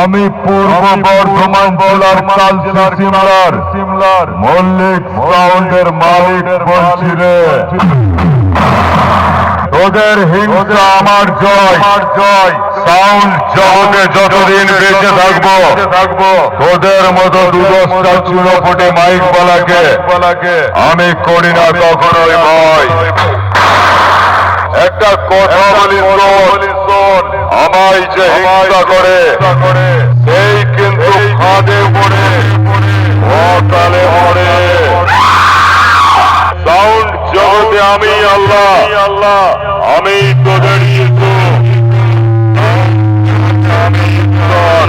আমি পূর্ব বর্ধমান জেলার সিমলার মল্লিক সাউন্ডের মালিক বলছি রে। তোদের হিংসা আমার জয়, সাউন্ড জগতে যতদিন বেঁচে থাকবো তোদের মতো দুদশটা চুনোপুটে মাইক বালাকে আমি করি না কখনোই ভয়। একটা কথা বলি শোন, আমায় যে হিংসা করে সেই কিন্তু ফাঁদে পড়ে অকালে মরে। সাউন্ড জগতে আমি আল্লাহ, আমি তোদের ইসু, আমি ঈশ্বর।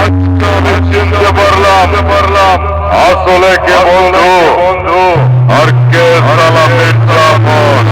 আজকে আমি চিনতে পারলাম আসলে কে বন্ধু আর কে সালা মির্জাফর।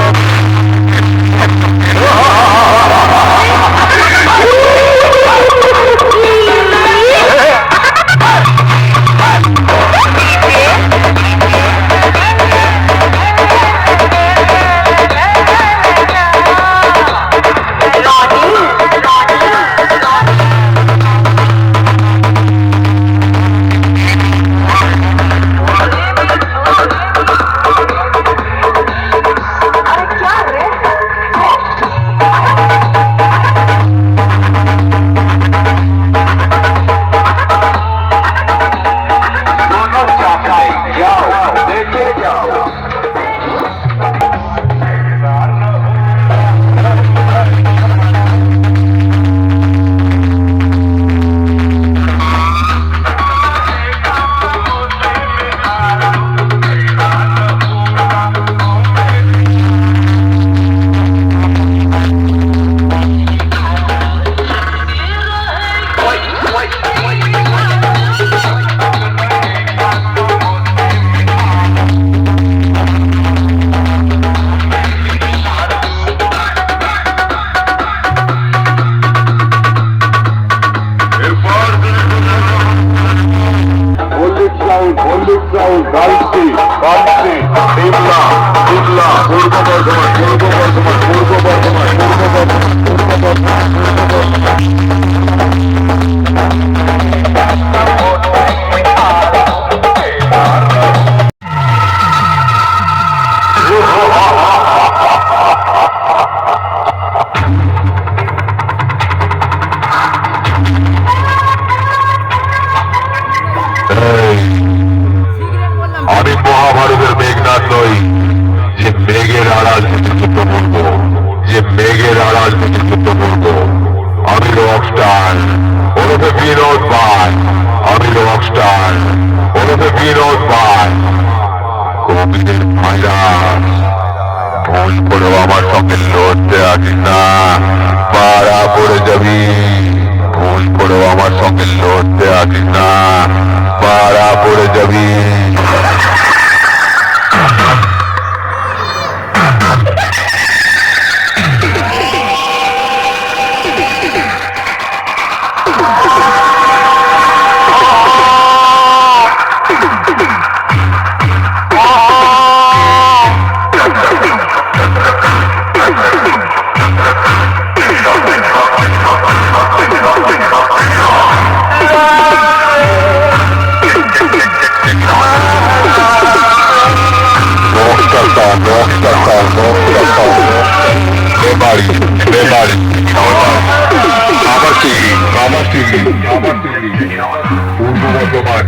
আমি মহাভারতের মেঘনাথ নই যে মেঘের আড়াল থেকে যুদ্ধ করবো, আমি রকস্টার ওরফে বিনোদ ভাই। কবিদের ভাইরাস, ভুল করেও আমার সঙ্গে লড়তে আসিস না, পাড়া পড়ে যাবি। পাড়া পড়ে যাবি। পূর্ব বর্ধমান